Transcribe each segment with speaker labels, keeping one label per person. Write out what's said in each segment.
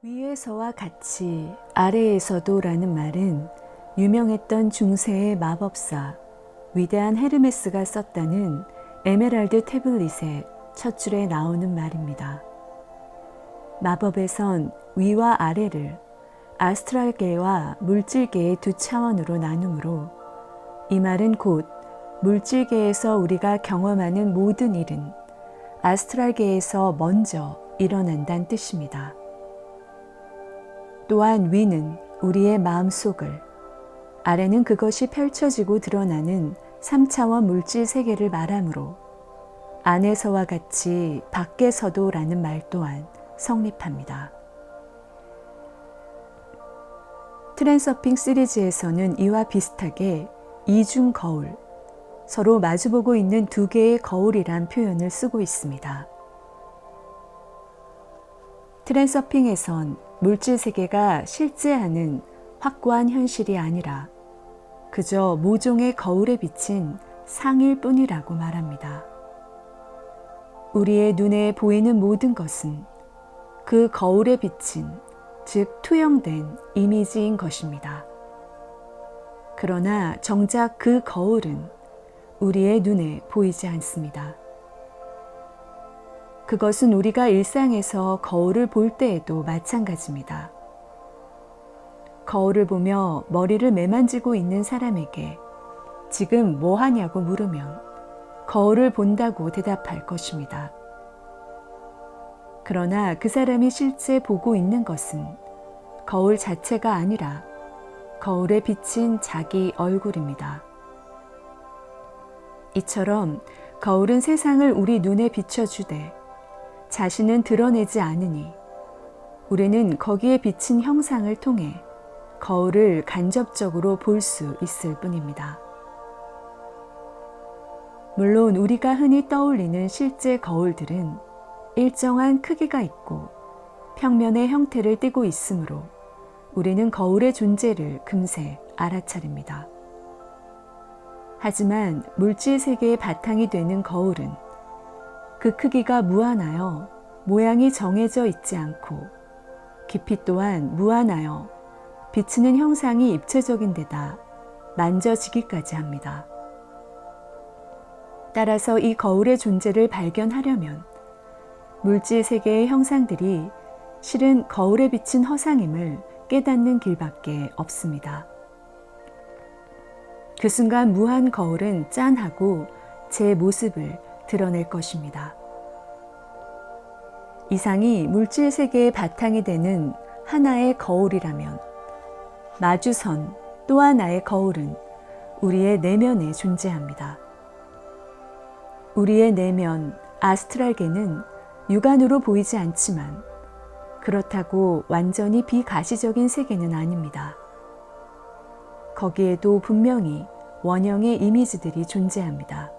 Speaker 1: 위에서와 같이 아래에서도 라는 말은 유명했던 중세의 마법사 위대한 헤르메스가 썼다는 에메랄드 태블릿의 첫 줄에 나오는 말입니다. 마법에선 위와 아래를 아스트랄계와 물질계의 두 차원으로 나누므로 이 말은 곧 물질계에서 우리가 경험하는 모든 일은 아스트랄계에서 먼저 일어난다는 뜻입니다. 또한 위는 우리의 마음속을, 아래는 그것이 펼쳐지고 드러나는 3차원 물질 세계를 말하므로 안에서와 같이 밖에서도 라는 말 또한 성립합니다. 트랜서핑 시리즈에서는 이와 비슷하게 이중 거울, 서로 마주보고 있는 두 개의 거울이란 표현을 쓰고 있습니다. 트랜서핑에선 물질 세계가 실제하는 확고한 현실이 아니라 그저 모종의 거울에 비친 상일 뿐이라고 말합니다. 우리의 눈에 보이는 모든 것은 그 거울에 비친, 즉 투영된 이미지인 것입니다. 그러나 정작 그 거울은 우리의 눈에 보이지 않습니다. 그것은 우리가 일상에서 거울을 볼 때에도 마찬가지입니다. 거울을 보며 머리를 매만지고 있는 사람에게 지금 뭐 하냐고 물으면 거울을 본다고 대답할 것입니다. 그러나 그 사람이 실제 보고 있는 것은 거울 자체가 아니라 거울에 비친 자기 얼굴입니다. 이처럼 거울은 세상을 우리 눈에 비춰주되 자신은 드러내지 않으니 우리는 거기에 비친 형상을 통해 거울을 간접적으로 볼 수 있을 뿐입니다. 물론 우리가 흔히 떠올리는 실제 거울들은 일정한 크기가 있고 평면의 형태를 띠고 있으므로 우리는 거울의 존재를 금세 알아차립니다. 하지만 물질 세계의 바탕이 되는 거울은 그 크기가 무한하여 모양이 정해져 있지 않고 깊이 또한 무한하여 비치는 형상이 입체적인 데다 만져지기까지 합니다. 따라서 이 거울의 존재를 발견하려면 물질 세계의 형상들이 실은 거울에 비친 허상임을 깨닫는 길밖에 없습니다. 그 순간 무한 거울은 짠하고 제 모습을 드러낼 것입니다. 이상이 물질 세계의 바탕이 되는 하나의 거울이라면 마주선 또 하나의 거울은 우리의 내면에 존재합니다. 우리의 내면 아스트랄계는 육안으로 보이지 않지만 그렇다고 완전히 비가시적인 세계는 아닙니다. 거기에도 분명히 원형의 이미지들이 존재합니다.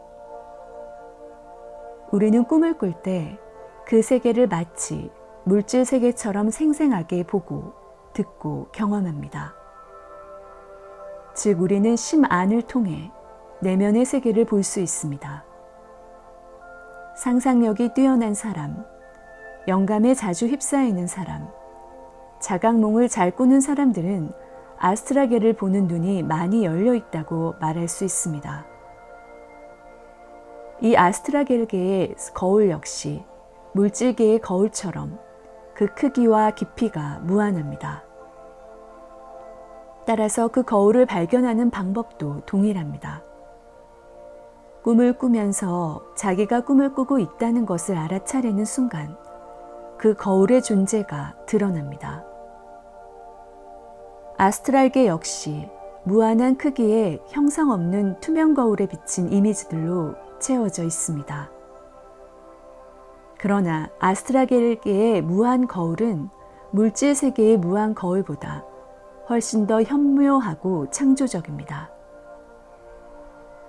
Speaker 1: 우리는 꿈을 꿀 때 그 세계를 마치 물질 세계처럼 생생하게 보고 듣고 경험합니다. 즉 우리는 심 안을 통해 내면의 세계를 볼 수 있습니다. 상상력이 뛰어난 사람, 영감에 자주 휩싸이는 사람, 자각몽을 잘 꾸는 사람들은 아스트랄계를 보는 눈이 많이 열려 있다고 말할 수 있습니다. 이 아스트랄계의 거울 역시 물질계의 거울처럼 그 크기와 깊이가 무한합니다. 따라서 그 거울을 발견하는 방법도 동일합니다. 꿈을 꾸면서 자기가 꿈을 꾸고 있다는 것을 알아차리는 순간 그 거울의 존재가 드러납니다. 아스트랄계 역시 무한한 크기의 형상 없는 투명 거울에 비친 이미지들로 채워져 있습니다. 그러나 아스트랄계의 무한 거울은 물질 세계의 무한 거울보다 훨씬 더 현묘하고 창조적입니다.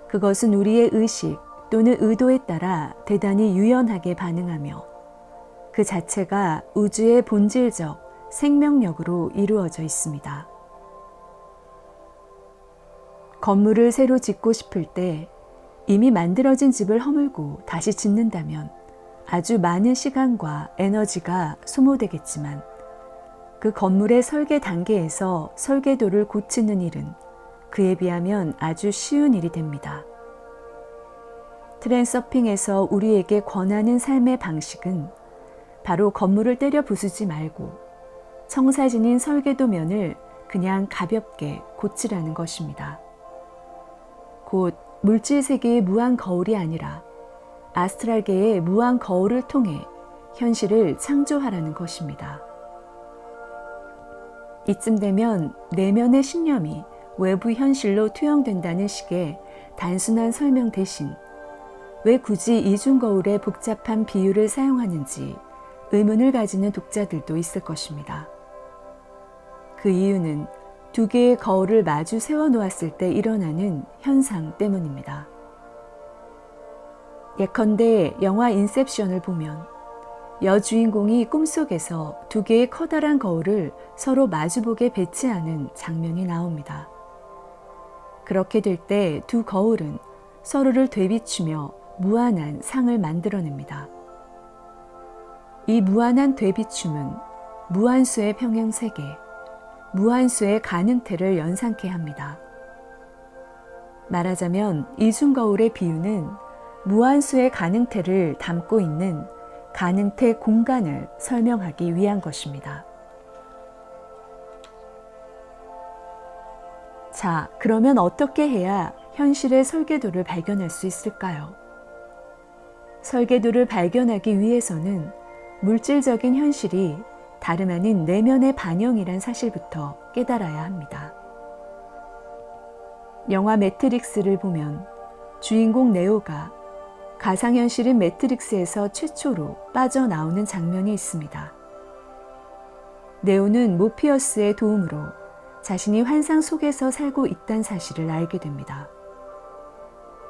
Speaker 1: 그것은 우리의 의식 또는 의도에 따라 대단히 유연하게 반응하며 그 자체가 우주의 본질적 생명력으로 이루어져 있습니다. 건물을 새로 짓고 싶을 때 이미 만들어진 집을 허물고 다시 짓는다면 아주 많은 시간과 에너지가 소모되겠지만 그 건물의 설계 단계에서 설계도를 고치는 일은 그에 비하면 아주 쉬운 일이 됩니다. 트랜서핑에서 우리에게 권하는 삶의 방식은 바로 건물을 때려 부수지 말고 청사진인 설계도면을 그냥 가볍게 고치라는 것입니다. 곧 물질 세계의 무한 거울이 아니라 아스트랄계의 무한 거울을 통해 현실을 창조하라는 것입니다. 이쯤 되면 내면의 신념이 외부 현실로 투영된다는 식의 단순한 설명 대신 왜 굳이 이중거울의 복잡한 비유를 사용하는지 의문을 가지는 독자들도 있을 것입니다. 그 이유는 두 개의 거울을 마주 세워 놓았을 때 일어나는 현상 때문입니다. 예컨대 영화 인셉션을 보면 여주인공이 꿈속에서 두 개의 커다란 거울을 서로 마주보게 배치하는 장면이 나옵니다. 그렇게 될 때 두 거울은 서로를 되비추며 무한한 상을 만들어냅니다. 이 무한한 되비춤은 무한수의 평행세계, 무한수의 가능태를 연상케 합니다. 말하자면 이중거울의 비유는 무한수의 가능태를 담고 있는 가능태 공간을 설명하기 위한 것입니다. 자, 그러면 어떻게 해야 현실의 설계도를 발견할 수 있을까요? 설계도를 발견하기 위해서는 물질적인 현실이 다름 아닌 내면의 반영이란 사실부터 깨달아야 합니다. 영화 매트릭스를 보면 주인공 네오가 가상현실인 매트릭스에서 최초로 빠져나오는 장면이 있습니다. 네오는 모피어스의 도움으로 자신이 환상 속에서 살고 있다는 사실을 알게 됩니다.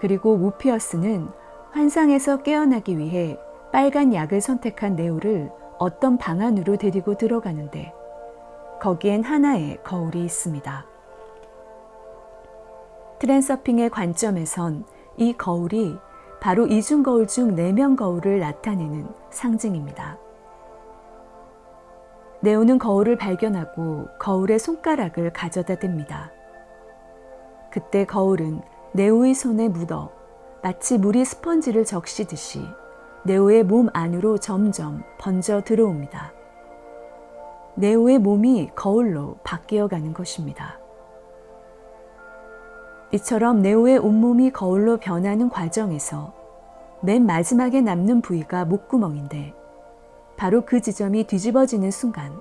Speaker 1: 그리고 모피어스는 환상에서 깨어나기 위해 빨간 약을 선택한 네오를 어떤 방 안으로 데리고 들어가는데 거기엔 하나의 거울이 있습니다. 트랜서핑의 관점에선 이 거울이 바로 이중거울 중 내면 거울을 나타내는 상징입니다. 네오는 거울을 발견하고 거울에 손가락을 가져다 댑니다. 그때 거울은 네오의 손에 묻어 마치 물이 스펀지를 적시듯이 네오의 몸 안으로 점점 번져 들어옵니다. 네오의 몸이 거울로 바뀌어가는 것입니다. 이처럼 네오의 온몸이 거울로 변하는 과정에서 맨 마지막에 남는 부위가 목구멍인데 바로 그 지점이 뒤집어지는 순간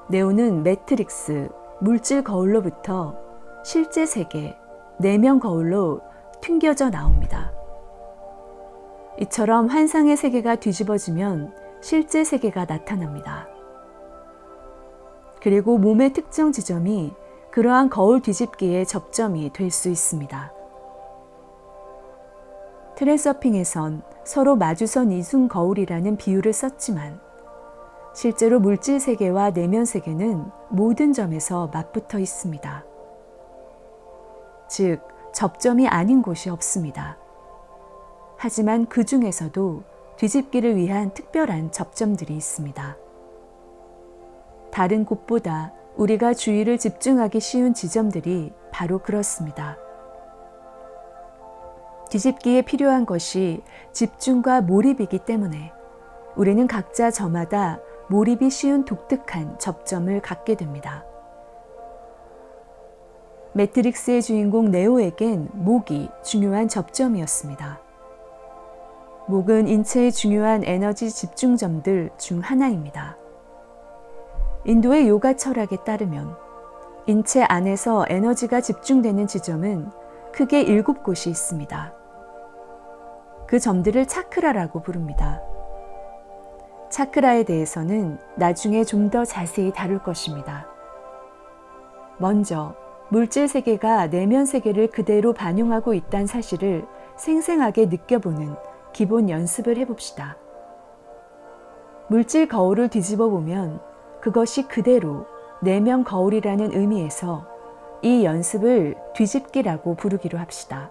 Speaker 1: 네오는 매트릭스, 물질 거울로부터 실제 세계, 내면 거울로 튕겨져 나옵니다. 이처럼 환상의 세계가 뒤집어지면 실제 세계가 나타납니다. 그리고 몸의 특정 지점이 그러한 거울 뒤집기의 접점이 될 수 있습니다. 트랜서핑에선 서로 마주선 이중 거울이라는 비유를 썼지만 실제로 물질 세계와 내면 세계는 모든 점에서 맞붙어 있습니다. 즉, 접점이 아닌 곳이 없습니다. 하지만 그 중에서도 뒤집기를 위한 특별한 접점들이 있습니다. 다른 곳보다 우리가 주의를 집중하기 쉬운 지점들이 바로 그렇습니다. 뒤집기에 필요한 것이 집중과 몰입이기 때문에 우리는 각자 저마다 몰입이 쉬운 독특한 접점을 갖게 됩니다. 매트릭스의 주인공 네오에겐 목이 중요한 접점이었습니다. 목은 인체의 중요한 에너지 집중점들 중 하나입니다. 인도의 요가 철학에 따르면 인체 안에서 에너지가 집중되는 지점은 크게 7곳이 있습니다. 그 점들을 차크라라고 부릅니다. 차크라에 대해서는 나중에 좀 더 자세히 다룰 것입니다. 먼저 물질 세계가 내면 세계를 그대로 반영하고 있다는 사실을 생생하게 느껴보는 기본 연습을 해봅시다. 물질 거울을 뒤집어 보면 그것이 그대로 내면 거울이라는 의미에서 이 연습을 뒤집기라고 부르기로 합시다.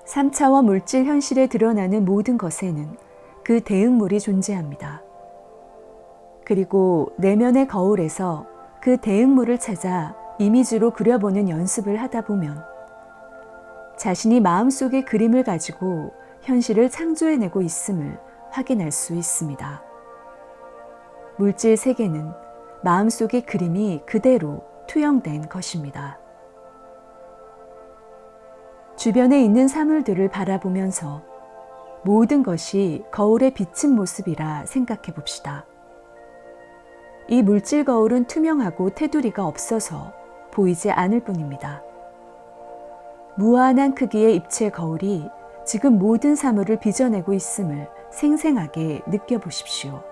Speaker 1: 3차원 물질 현실에 드러나는 모든 것에는 그 대응물이 존재합니다. 그리고 내면의 거울에서 그 대응물을 찾아 이미지로 그려보는 연습을 하다 보면 자신이 마음속의 그림을 가지고 현실을 창조해내고 있음을 확인할 수 있습니다. 물질 세계는 마음속의 그림이 그대로 투영된 것입니다. 주변에 있는 사물들을 바라보면서 모든 것이 거울에 비친 모습이라 생각해 봅시다. 이 물질 거울은 투명하고 테두리가 없어서 보이지 않을 뿐입니다. 무한한 크기의 입체 거울이 지금 모든 사물을 빚어내고 있음을 생생하게 느껴보십시오.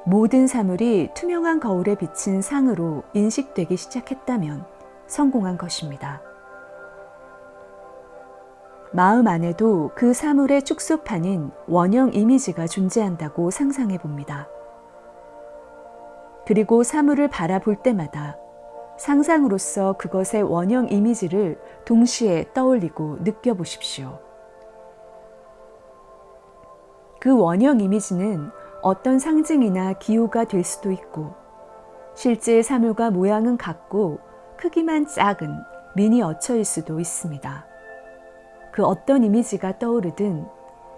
Speaker 1: 모든 사물이 투명한 거울에 비친 상으로 인식되기 시작했다면 성공한 것입니다. 마음 안에도 그 사물의 축소판인 원형 이미지가 존재한다고 상상해 봅니다. 그리고 사물을 바라볼 때마다 상상으로서 그것의 원형 이미지를 동시에 떠올리고 느껴보십시오. 그 원형 이미지는 어떤 상징이나 기호가 될 수도 있고 실제 사물과 모양은 같고 크기만 작은 미니어처일 수도 있습니다. 그 어떤 이미지가 떠오르든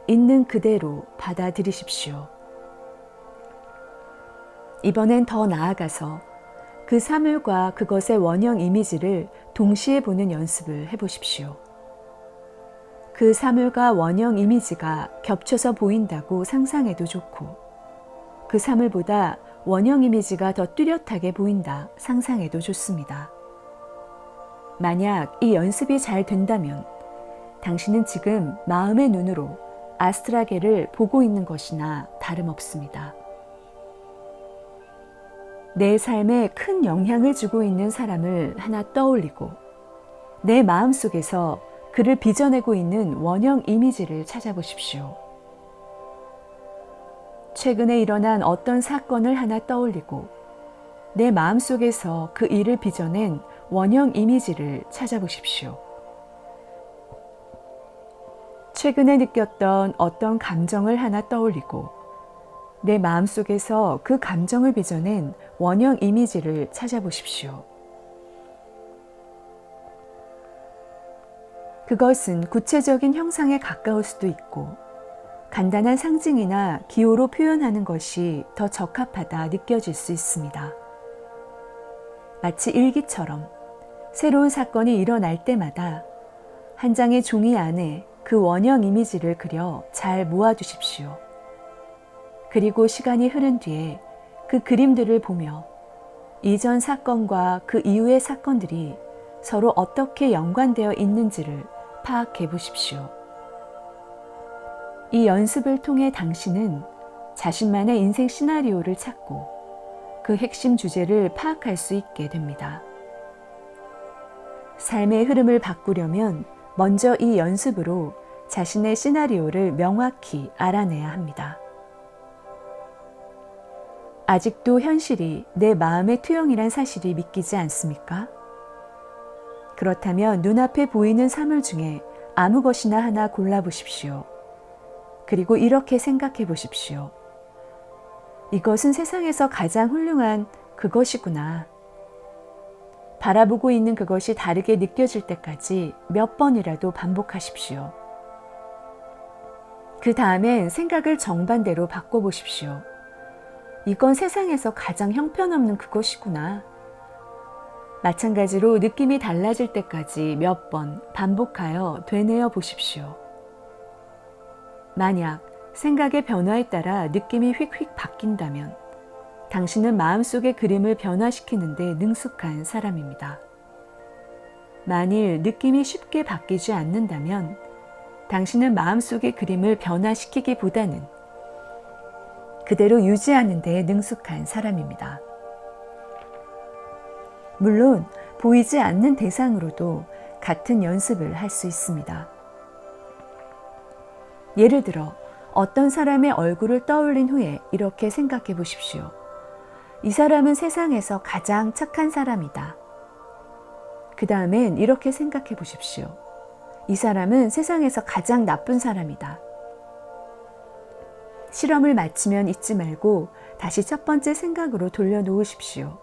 Speaker 1: 있는 그대로 받아들이십시오. 이번엔 더 나아가서 그 사물과 그것의 원형 이미지를 동시에 보는 연습을 해보십시오. 그 사물과 원형 이미지가 겹쳐서 보인다고 상상해도 좋고 그 사물보다 원형 이미지가 더 뚜렷하게 보인다 상상해도 좋습니다. 만약 이 연습이 잘 된다면 당신은 지금 마음의 눈으로 아스트라게를 보고 있는 것이나 다름없습니다. 내 삶에 큰 영향을 주고 있는 사람을 하나 떠올리고 내 마음속에서 그를 빚어내고 있는 원형 이미지를 찾아보십시오. 최근에 일어난 어떤 사건을 하나 떠올리고 내 마음속에서 그 일을 빚어낸 원형 이미지를 찾아보십시오. 최근에 느꼈던 어떤 감정을 하나 떠올리고 내 마음속에서 그 감정을 빚어낸 원형 이미지를 찾아보십시오. 그것은 구체적인 형상에 가까울 수도 있고 간단한 상징이나 기호로 표현하는 것이 더 적합하다 느껴질 수 있습니다. 마치 일기처럼 새로운 사건이 일어날 때마다 한 장의 종이 안에 그 원형 이미지를 그려 잘 모아두십시오. 그리고 시간이 흐른 뒤에 그 그림들을 보며 이전 사건과 그 이후의 사건들이 서로 어떻게 연관되어 있는지를 파악해 보십시오. 이 연습을 통해 당신은 자신만의 인생 시나리오를 찾고 그 핵심 주제를 파악할 수 있게 됩니다. 삶의 흐름을 바꾸려면 먼저 이 연습으로 자신의 시나리오를 명확히 알아내야 합니다. 아직도 현실이 내 마음의 투영이란 사실이 믿기지 않습니까? 그렇다면 눈앞에 보이는 사물 중에 아무 것이나 하나 골라보십시오. 그리고 이렇게 생각해 보십시오. 이것은 세상에서 가장 훌륭한 그것이구나. 바라보고 있는 그것이 다르게 느껴질 때까지 몇 번이라도 반복하십시오. 그 다음엔 생각을 정반대로 바꿔보십시오. 이건 세상에서 가장 형편없는 그것이구나. 마찬가지로 느낌이 달라질 때까지 몇 번 반복하여 되뇌어 보십시오. 만약 생각의 변화에 따라 느낌이 휙휙 바뀐다면 당신은 마음속의 그림을 변화시키는 데 능숙한 사람입니다. 만일 느낌이 쉽게 바뀌지 않는다면 당신은 마음속의 그림을 변화시키기보다는 그대로 유지하는 데 능숙한 사람입니다. 물론 보이지 않는 대상으로도 같은 연습을 할 수 있습니다. 예를 들어 어떤 사람의 얼굴을 떠올린 후에 이렇게 생각해 보십시오. 이 사람은 세상에서 가장 착한 사람이다. 그 다음엔 이렇게 생각해 보십시오. 이 사람은 세상에서 가장 나쁜 사람이다. 실험을 마치면 잊지 말고 다시 첫 번째 생각으로 돌려놓으십시오.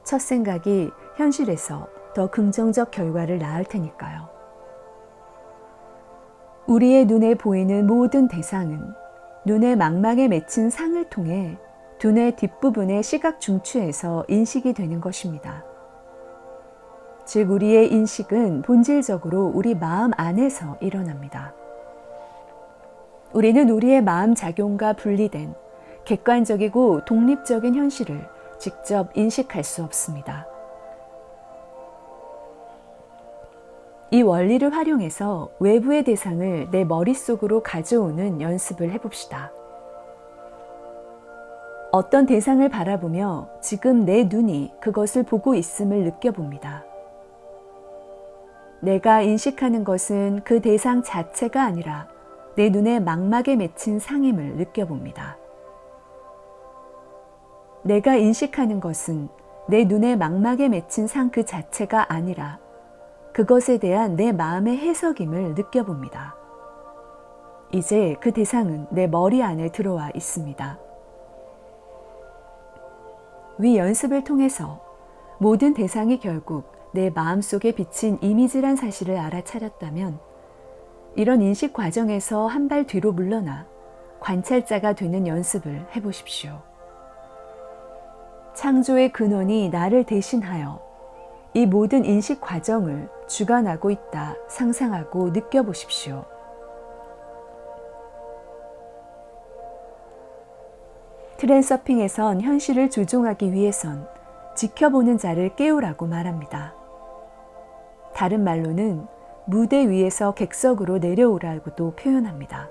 Speaker 1: 첫 생각이 현실에서 더 긍정적 결과를 낳을 테니까요. 우리의 눈에 보이는 모든 대상은 눈의 망막에 맺힌 상을 통해 두뇌 뒷부분의 시각 중추에서 인식이 되는 것입니다. 즉, 우리의 인식은 본질적으로 우리 마음 안에서 일어납니다. 우리는 우리의 마음 작용과 분리된 객관적이고 독립적인 현실을 직접 인식할 수 없습니다. 이 원리를 활용해서 외부의 대상을 내 머릿속으로 가져오는 연습을 해봅시다. 어떤 대상을 바라보며 지금 내 눈이 그것을 보고 있음을 느껴봅니다. 내가 인식하는 것은 그 대상 자체가 아니라 내 눈의 망막에 맺힌 상임을 느껴봅니다. 내가 인식하는 것은 내 눈의 망막에 맺힌 상 그 자체가 아니라 그것에 대한 내 마음의 해석임을 느껴봅니다. 이제 그 대상은 내 머리 안에 들어와 있습니다. 위 연습을 통해서 모든 대상이 결국 내 마음속에 비친 이미지란 사실을 알아차렸다면 이런 인식 과정에서 한 발 뒤로 물러나 관찰자가 되는 연습을 해보십시오. 창조의 근원이 나를 대신하여 이 모든 인식 과정을 주관하고 있다 상상하고 느껴보십시오. 트랜서핑에선 현실을 조종하기 위해선 지켜보는 자를 깨우라고 말합니다. 다른 말로는 무대 위에서 객석으로 내려오라고도 표현합니다.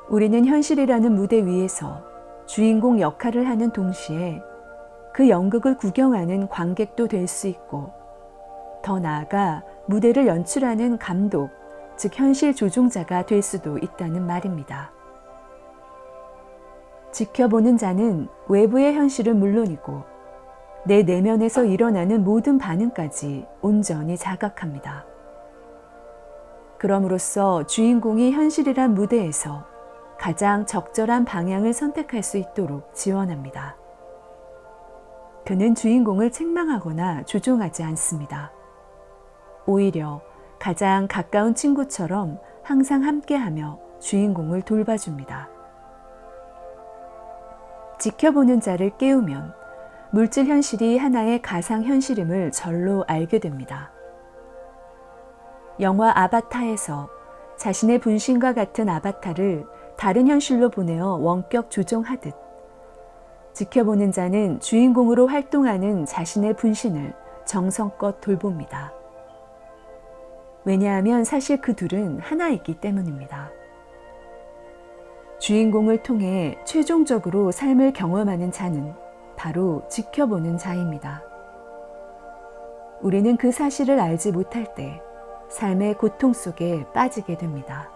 Speaker 1: 우리는 현실이라는 무대 위에서 주인공 역할을 하는 동시에 그 연극을 구경하는 관객도 될 수 있고 더 나아가 무대를 연출하는 감독, 즉 현실 조종자가 될 수도 있다는 말입니다. 지켜보는 자는 외부의 현실은 물론이고 내 내면에서 일어나는 모든 반응까지 온전히 자각합니다. 그럼으로써 주인공이 현실이란 무대에서 가장 적절한 방향을 선택할 수 있도록 지원합니다. 그는 주인공을 책망하거나 조종하지 않습니다. 오히려 가장 가까운 친구처럼 항상 함께하며 주인공을 돌봐줍니다. 지켜보는 자를 깨우면 물질 현실이 하나의 가상 현실임을 절로 알게 됩니다. 영화 아바타에서 자신의 분신과 같은 아바타를 다른 현실로 보내어 원격 조종하듯 지켜보는 자는 주인공으로 활동하는 자신의 분신을 정성껏 돌봅니다. 왜냐하면 사실 그 둘은 하나이기 때문입니다. 주인공을 통해 최종적으로 삶을 경험하는 자는 바로 지켜보는 자입니다. 우리는 그 사실을 알지 못할 때 삶의 고통 속에 빠지게 됩니다.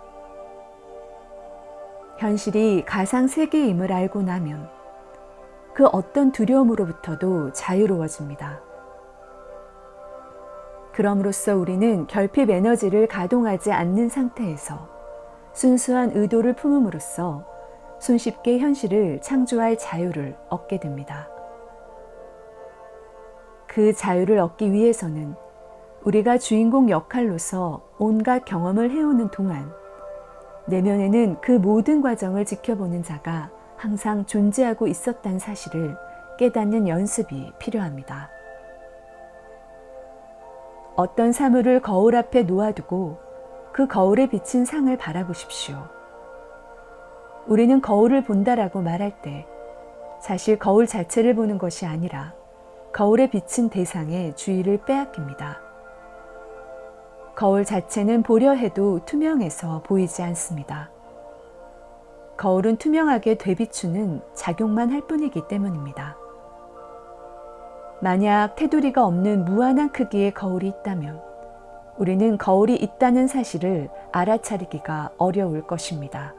Speaker 1: 현실이 가상 세계임을 알고 나면 그 어떤 두려움으로부터도 자유로워집니다. 그럼으로써 우리는 결핍 에너지를 가동하지 않는 상태에서 순수한 의도를 품음으로써 손쉽게 현실을 창조할 자유를 얻게 됩니다. 그 자유를 얻기 위해서는 우리가 주인공 역할로서 온갖 경험을 해오는 동안 내면에는 그 모든 과정을 지켜보는 자가 항상 존재하고 있었다는 사실을 깨닫는 연습이 필요합니다. 어떤 사물을 거울 앞에 놓아두고 그 거울에 비친 상을 바라보십시오. 우리는 거울을 본다라고 말할 때 사실 거울 자체를 보는 것이 아니라 거울에 비친 대상의 주의를 빼앗깁니다. 거울 자체는 보려 해도 투명해서 보이지 않습니다. 거울은 투명하게 되비추는 작용만 할 뿐이기 때문입니다. 만약 테두리가 없는 무한한 크기의 거울이 있다면 우리는 거울이 있다는 사실을 알아차리기가 어려울 것입니다.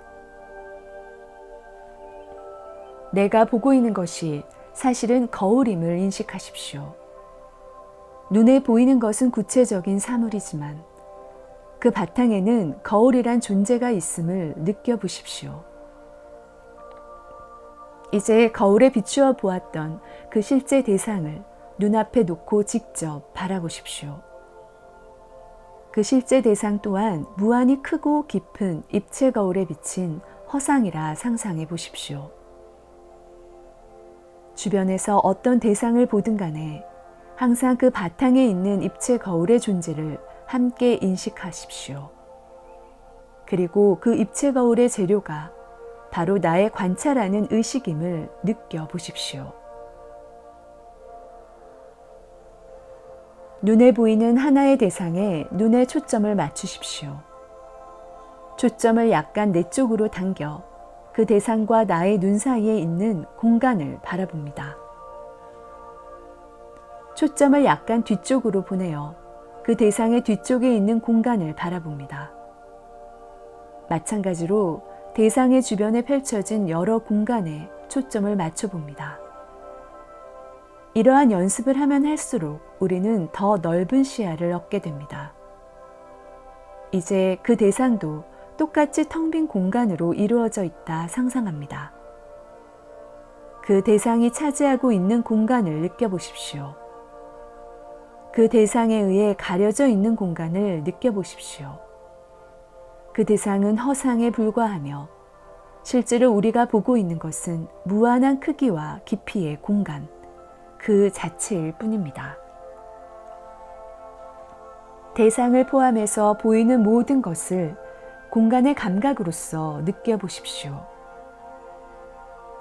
Speaker 1: 내가 보고 있는 것이 사실은 거울임을 인식하십시오. 눈에 보이는 것은 구체적인 사물이지만 그 바탕에는 거울이란 존재가 있음을 느껴보십시오. 이제 거울에 비추어 보았던 그 실제 대상을 눈앞에 놓고 직접 바라보십시오. 그 실제 대상 또한 무한히 크고 깊은 입체 거울에 비친 허상이라 상상해 보십시오. 주변에서 어떤 대상을 보든 간에 항상 그 바탕에 있는 입체 거울의 존재를 함께 인식하십시오. 그리고 그 입체 거울의 재료가 바로 나의 관찰하는 의식임을 느껴보십시오. 눈에 보이는 하나의 대상에 눈의 초점을 맞추십시오. 초점을 약간 내 쪽으로 당겨 그 대상과 나의 눈 사이에 있는 공간을 바라봅니다. 초점을 약간 뒤쪽으로 보내어 그 대상의 뒤쪽에 있는 공간을 바라봅니다. 마찬가지로 대상의 주변에 펼쳐진 여러 공간에 초점을 맞춰봅니다. 이러한 연습을 하면 할수록 우리는 더 넓은 시야를 얻게 됩니다. 이제 그 대상도 똑같이 텅 빈 공간으로 이루어져 있다 상상합니다. 그 대상이 차지하고 있는 공간을 느껴보십시오. 그 대상에 의해 가려져 있는 공간을 느껴보십시오. 그 대상은 허상에 불과하며 실제로 우리가 보고 있는 것은 무한한 크기와 깊이의 공간, 그 자체일 뿐입니다. 대상을 포함해서 보이는 모든 것을 공간의 감각으로서 느껴보십시오.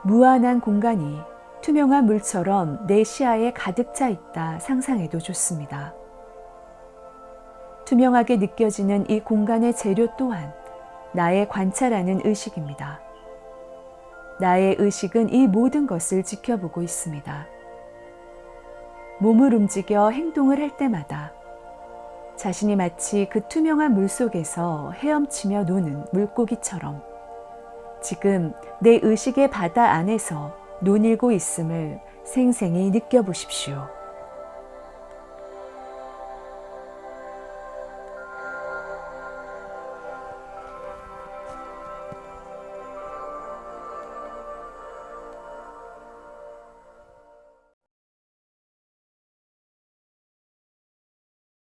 Speaker 1: 무한한 공간이 투명한 물처럼 내 시야에 가득 차 있다 상상해도 좋습니다. 투명하게 느껴지는 이 공간의 재료 또한 나의 관찰하는 의식입니다. 나의 의식은 이 모든 것을 지켜보고 있습니다. 몸을 움직여 행동을 할 때마다 자신이 마치 그 투명한 물 속에서 헤엄치며 노는 물고기처럼 지금 내 의식의 바다 안에서 논일고 있음을 생생히 느껴보십시오.